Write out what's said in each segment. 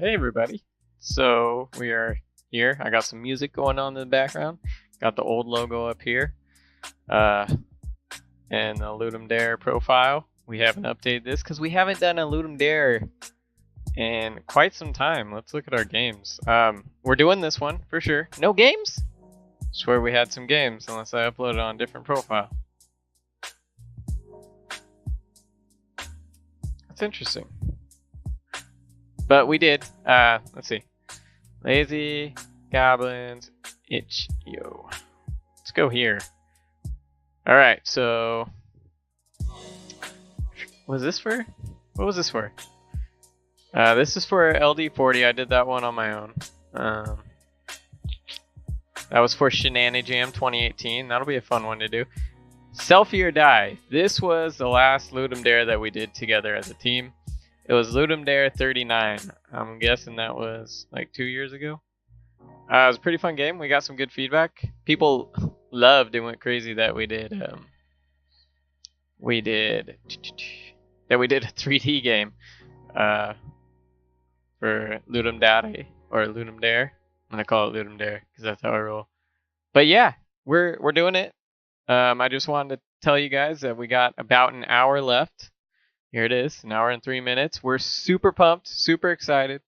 Hey everybody. So we are here. I got some music going on in the background. Got the old logo up here. And the Ludum Dare profile. We haven't updated this because we haven't done a Ludum Dare in quite some time. Let's look at our games. We're doing this one for sure. No games? Swear we had some games unless I uploaded on a different profile. That's interesting. But we did. Let's see. Lazy Goblins Itch.io. Let's go here. Alright, so what was this for? This is for LD40. I did that one on my own. That was for LDJam 2018. That'll be a fun one to do. Selfie or Die. This was the last Ludum Dare that we did together as a team. It was Ludum Dare 39. I'm guessing that was like 2 years ago. It was a pretty fun game. We got some good feedback. People loved and went crazy that we did a 3D game for Ludum Dare or Ludum Dare. I'm gonna call it Ludum Dare because that's how I roll. But yeah, we're doing it. I just wanted to tell you guys that we got about an hour left. Here it is, an hour and 3 minutes. We're super pumped, super excited.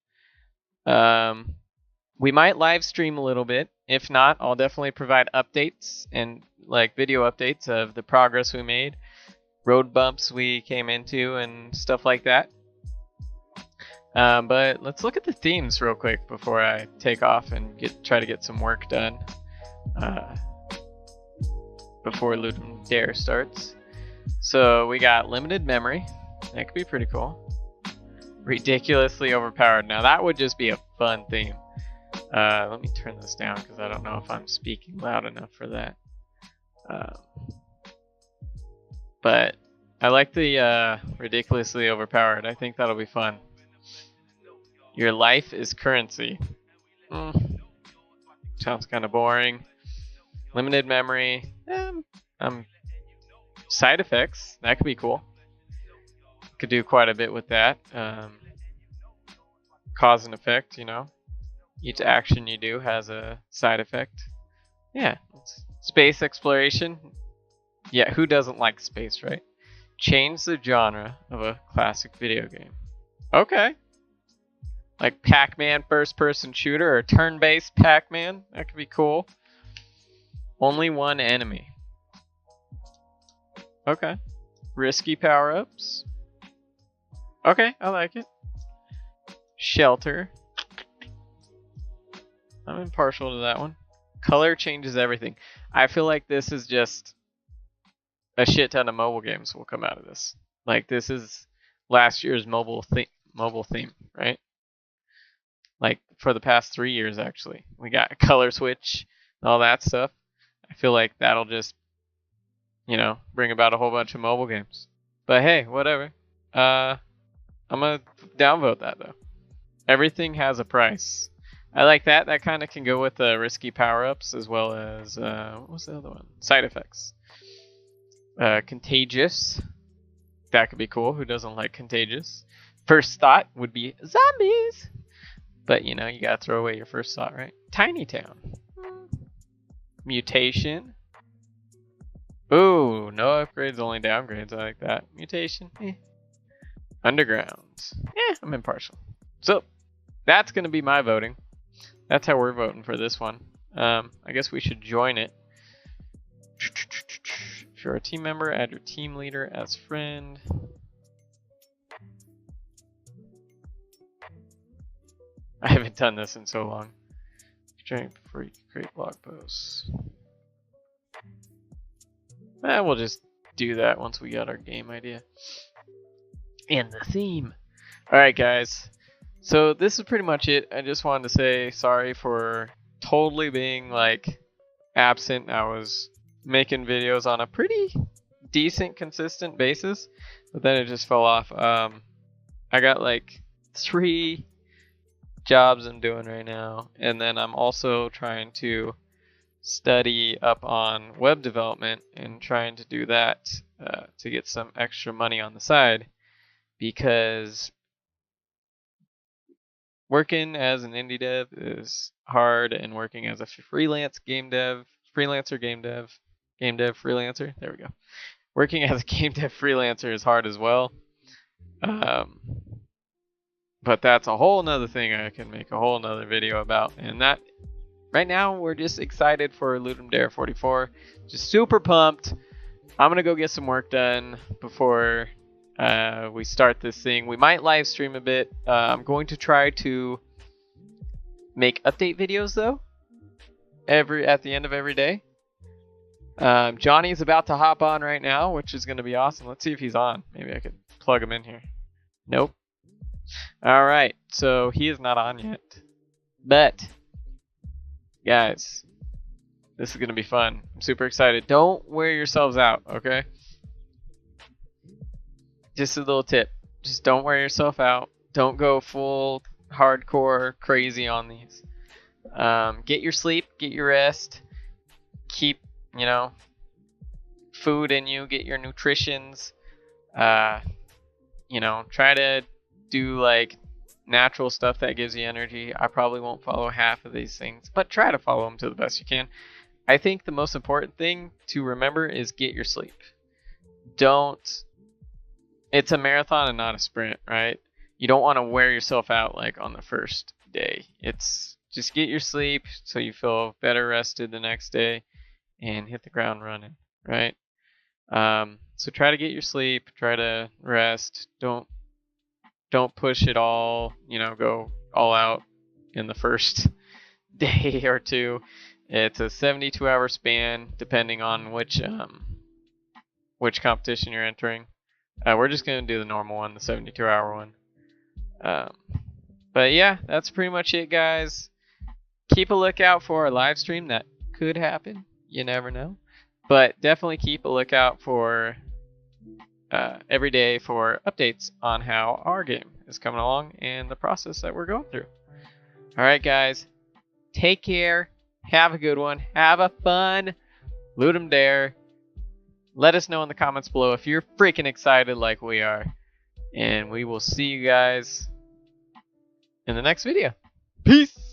We might live stream a little bit. If not, I'll definitely provide updates and like video updates of the progress we made, road bumps we came into, and stuff like that. But let's look at the themes real quick before I take off and try to get some work done before Ludum Dare starts. So we got limited memory. That could be pretty cool. Ridiculously overpowered. Now that would just be a fun theme. Let me turn this down because I don't know if I'm speaking loud enough for that. But I like the ridiculously overpowered. I think that'll be fun. Your life is currency. Sounds kind of boring. Limited memory. Side effects. That could be cool. Could do quite a bit with that. Cause and effect, you know. Each action you do has a side effect. Yeah. Space exploration. Yeah, who doesn't like space, right? Change the genre of a classic video game. Okay. Like Pac-Man first-person shooter or turn-based Pac-Man. That could be cool. Only one enemy. Okay. Risky power-ups. Okay, I like it. Shelter. I'm impartial to that one. Color changes everything. I feel like this is just a shit ton of mobile games will come out of this. Like this is last year's mobile theme, right? Like for the past 3 years actually. We got a color switch and all that stuff. I feel like that'll just, you know, bring about a whole bunch of mobile games. But hey, whatever. I'm gonna downvote that though. Everything has a price. I like that. That kind of can go with the risky power-ups as well as what was the other one? Side effects. Contagious. That could be cool. Who doesn't like contagious? First thought would be zombies. But you know, you gotta throw away your first thought, right? Tiny Town. Mutation. Ooh, no upgrades, only downgrades. I like that. Mutation. Underground. I'm impartial. So, that's going to be my voting. That's how we're voting for this one. I guess we should join it. If you're a team member, add your team leader as friend. I haven't done this in so long. Join before you create blog posts. We'll just do that once we got our game idea. And the theme. Alright guys, so this is pretty much it. I just wanted to say sorry for totally being like absent. I was making videos on a pretty decent consistent basis, but then it just fell off. I got like 3 jobs I'm doing right now, and then I'm also trying to study up on web development and trying to do that to get some extra money on the side, because working as an indie dev is hard, and working as a freelancer game dev, freelancer. There we go. Working as a game dev freelancer is hard as well. But that's a whole nother thing I can make a whole nother video about. And that right now we're just excited for Ludum Dare 44. Just super pumped. I'm gonna go get some work done before we start this thing. We might live stream a bit. I'm going to try to make update videos though at the end of every day. Johnny's about to hop on right now, which is gonna be awesome. Let's see if he's on. Maybe I could plug him in here. Nope. All right, so he is not on yet, but guys, this is gonna be fun. I'm super excited. Don't wear yourselves out, okay? Just a little tip. Just don't wear yourself out. Don't go full hardcore crazy on these. Get your sleep, get your rest. Keep, food in you. Get your nutritions. Try to do like natural stuff that gives you energy. I probably won't follow half of these things, but try to follow them to the best you can. I think the most important thing to remember is get your sleep. It's a marathon and not a sprint, right? You don't want to wear yourself out like on the first day. It's just get your sleep so you feel better rested the next day and hit the ground running, right? So try to get your sleep, try to rest. Don't push it all, go all out in the first day or two. It's a 72-hour span, depending on which competition you're entering. We're just going to do the normal one, the 72-hour one. But yeah, that's pretty much it, guys. Keep a lookout for a live stream. That could happen. You never know. But definitely keep a lookout for every day for updates on how our game is coming along and the process that we're going through. All right, guys. Take care. Have a good one. Have a fun Ludum Dare. Let us know in the comments below if you're freaking excited like we are. And we will see you guys in the next video. Peace.